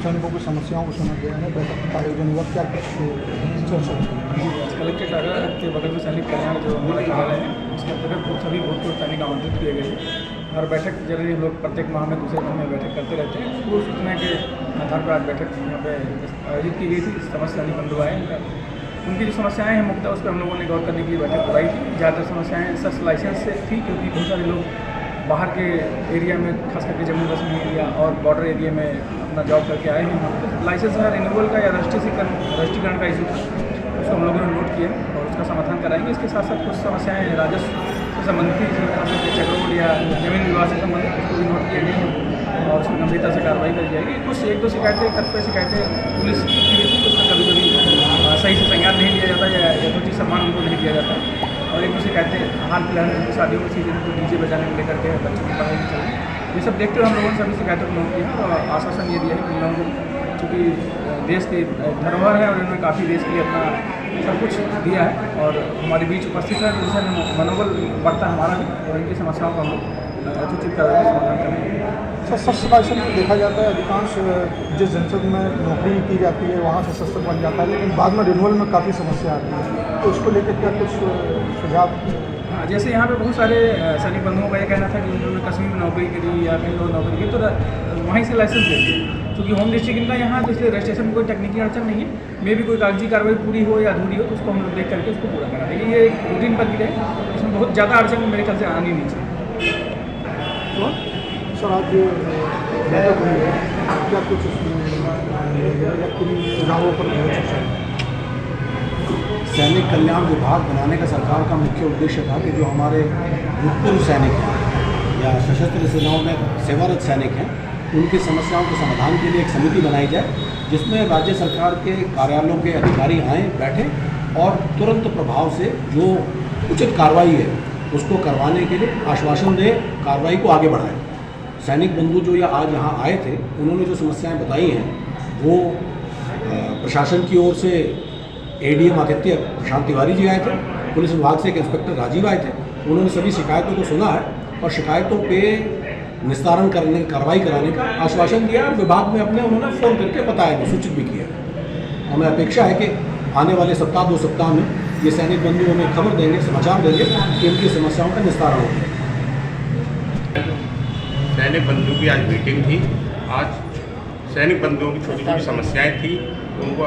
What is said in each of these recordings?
सैनिकों की समस्याओं को सुना गया है। बैठक का आयोजन हुआ, क्या कुछ चर्चा हुई? कलेक्ट्रेट आगरा के बगल में सैनिक कल्याण जो हमारा कार्यालय है उसके अंतर्गत सभी भूतपूर्व सैनिक आमंत्रित किए गए हैं और बैठक जनरली हम लोग प्रत्येक माह में दूसरे माह में बैठक करते रहते हैं। पूर्व सूचना के आधार पर आज बैठक यहाँ पे आयोजित की गई थी। समस्त सैनिक बंधु आए, उनकी जो समस्याएं हैं मुख्यतः उस पर हम लोगों ने गौर करने के लिए बैठक बुलाई थी। ज़्यादातर समस्याएं सख्त लाइसेंस से थी, क्योंकि बहुत सारे लोग बाहर के एरिया में, खास करके जम्मू कश्मीर एरिया और बॉर्डर एरिया में अपना जॉब करके आए हैं। लाइसेंस का रिन्यूअल का या रजिस्ट्रीकरण का इशू था, उसको हम लोगों ने नोट किया और उसका समाधान कराएंगे। इसके साथ साथ कुछ समस्याएं राजस्व से संबंधित, चक्रोड या जमीन विवाद से संबंधित, उसको भी नोट किए गए हैं और उसमें गंभीरता से कार्रवाई करी जाएगी। कुछ एक दो शिकायतें, कतिपय शिकायतें पुलिस की भी थी, उसमें कभी सही से संज्ञान नहीं लिया जाता या यथोचित सम्मान उनको नहीं दिया जाता। और एक दो शिकायतें हाल फिलहाल में शादियों में सीधे तो डीजे बजाने को लेकर के बच्चों की पढ़ाई में चलाई, ये सब देखते हुए हम लोगों ने सभी शिकायतों को नोट किया और आश्वासन ये दिया है कि हम लोगों को चूँकि देश की धरोहर है और इन्होंने काफ़ी देश के लिए अपना सब कुछ दिया है और हमारे बीच उपस्थित है, जिससे मनोबल बढ़ता है हमारा भी और इनकी समस्याओं का हम लोग यथोचित कार्रवाई समाधान करेंगे। सशस्त्र लाइसेंस में देखा जाता है अधिकांश जिस जनपद में नौकरी की जाती है वहाँ सशस्त्र बन जाता है, लेकिन बाद में रिन्यूअल में काफ़ी समस्या आती है, तो उसको लेकर क्या कुछ सुझाव? हाँ, जैसे यहाँ पे बहुत सारे सैनिक बंधुओं का ये कहना था कि उन्होंने कश्मीर में नौकरी करी या कहीं और नौकरी की तो वहीं से लाइसेंस दे दिए, क्योंकि होम डिस्ट्रिक्ट इनका यहाँ, तो इसलिए रजिस्ट्रेशन में कोई तकनीकी अड़चन नहीं है। मे भी कोई कागजी कार्रवाई पूरी हो या अधूरी हो तो उसको हम लोग देख करके उसको पूरा करा देंगे। ये एक रूटीन प्रक्रिया है, इसमें बहुत ज़्यादा अड़चन मेरे ख्याल से आनी नहीं चाहिए। तो सर आज बैठक हुई है, क्या कुछ सुझावों पर चर्चा? सैनिक कल्याण विभाग बनाने का सरकार का मुख्य उद्देश्य था कि जो हमारे भूतपूर्व सैनिक हैं या सशस्त्र सेनाओं में सेवारत सैनिक हैं, उनकी समस्याओं के समाधान के लिए एक समिति बनाई जाए, जिसमें राज्य सरकार के कार्यालयों के अधिकारी आएँ, बैठें और तुरंत प्रभाव से जो उचित कार्रवाई है उसको करवाने के लिए आश्वासन दें, कार्रवाई को आगे बढ़ाएं। सैनिक बंधु जो आज यहाँ आए थे, उन्होंने जो समस्याएं बताई हैं वो प्रशासन की ओर से एडीएम आदित्य प्रशांत तिवारी जी आए थे, पुलिस विभाग से एक इंस्पेक्टर राजीव आए थे। उन्होंने सभी शिकायतों को सुना है और शिकायतों पे निस्तारण करने, कार्रवाई कराने का आश्वासन दिया। विभाग में अपने उन्होंने फ़ोन करके बताया, सूचित भी किया। हमें अपेक्षा है कि आने वाले सप्ताह 2 सप्ताह में ये सैनिक बंधु हमें खबर देंगे, समाचार देंगे कि उनकी समस्याओं का निस्तारण होगा। सैनिक बंधुओं की आज मीटिंग थी। आज सैनिक बंधुओं की छोटी छोटी समस्याएं थी, उनको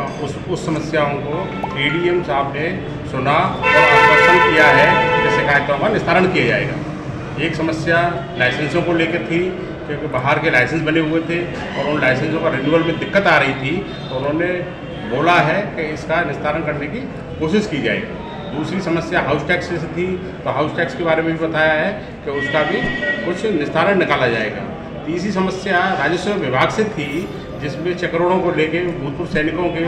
उस समस्याओं को एडीएम साहब ने सुना और आश्वासन किया है कि शिकायतों का निस्तारण किया जाएगा। एक समस्या लाइसेंसों को लेकर थी, क्योंकि बाहर के लाइसेंस बने हुए थे और उन लाइसेंसों का रिन्यूअल में दिक्कत आ रही थी, तो उन्होंने बोला है कि इसका निस्तारण करने की कोशिश की जाएगी। दूसरी समस्या हाउस टैक्स से थी, तो हाउस टैक्स के बारे में भी बताया है कि उसका भी कुछ निस्तारण निकाला जाएगा। तीसरी समस्या राजस्व विभाग से थी, जिसमें चक्रोड़ों को लेके भूतपूर्व सैनिकों के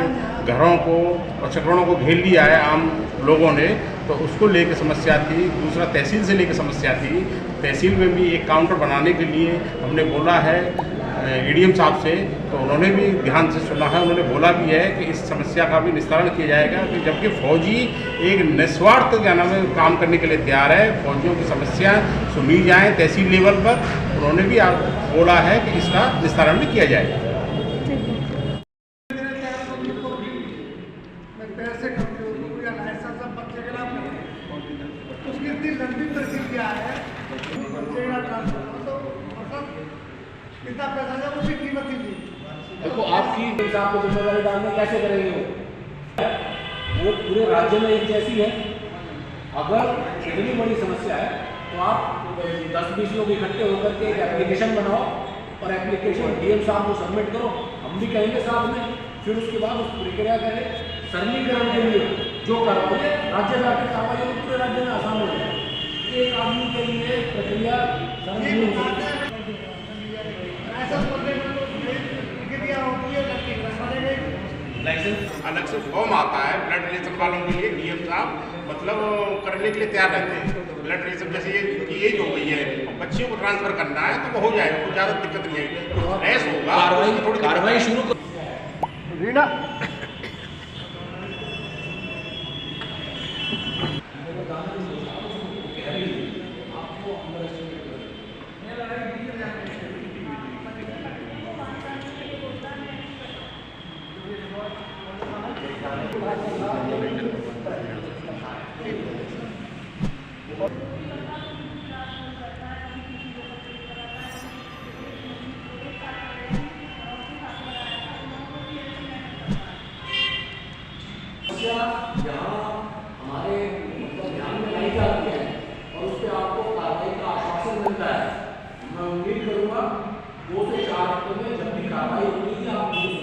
घरों को और चक्रोड़ों को घेर लिया है आम लोगों ने, तो उसको लेके समस्या थी। दूसरा तहसील से लेके समस्या थी, तहसील में भी एक काउंटर बनाने के लिए हमने बोला है एडीएम साहब से, तो उन्होंने भी ध्यान से सुना है। उन्होंने बोला भी है कि इस समस्या का भी निस्तारण किया जाएगा, कि जबकि फौजी एक निस्वार्थ काम करने के लिए तैयार है। फौजियों की समस्या सुनी जाए तहसील लेवल पर, उन्होंने भी बोला है कि इसका निस्तारण भी किया जाएगा। कितना पैसा है उसकी कीमत ही नहीं। देखो आपकी हिसाब को जिम्मेदारी डालने कैसे करेंगे वो पूरे राज्य में एक जैसी है। अगर इतनी बड़ी समस्या है तो आप 10-20 लोग इकट्ठे होकर के एक एप्लीकेशन बनाओ और एप्लीकेशन डीएम साहब को सबमिट करो, हम भी कहेंगे साथ में, फिर उसके बाद उस प्रक्रिया करें सरलीकरण के लिए जो करवाओगे राज्य जाकर कार्रवाई होगी, पूरे राज्य में आसान हो जाएगा। एक आदमी के लिए प्रक्रिया सरल नहीं हो सकती। लाइसेंस अलग से फॉर्म आता है ब्लड रिलेशन वालों के लिए, डीएम साहब मतलब करने के लिए तैयार रहते हैं। ब्लड रिलेशन जैसे इनकी एज हो गई है और बच्चियों को ट्रांसफर करना है तो वो हो जाएगा, कुछ ज़्यादा दिक्कत नहीं है। रेस होगा, कार्रवाई शुरू कर रीना है। मैं उम्मीद करूंगा 2 से 4 हफ्ते में जब भी कार्रवाई होगी आप मुझे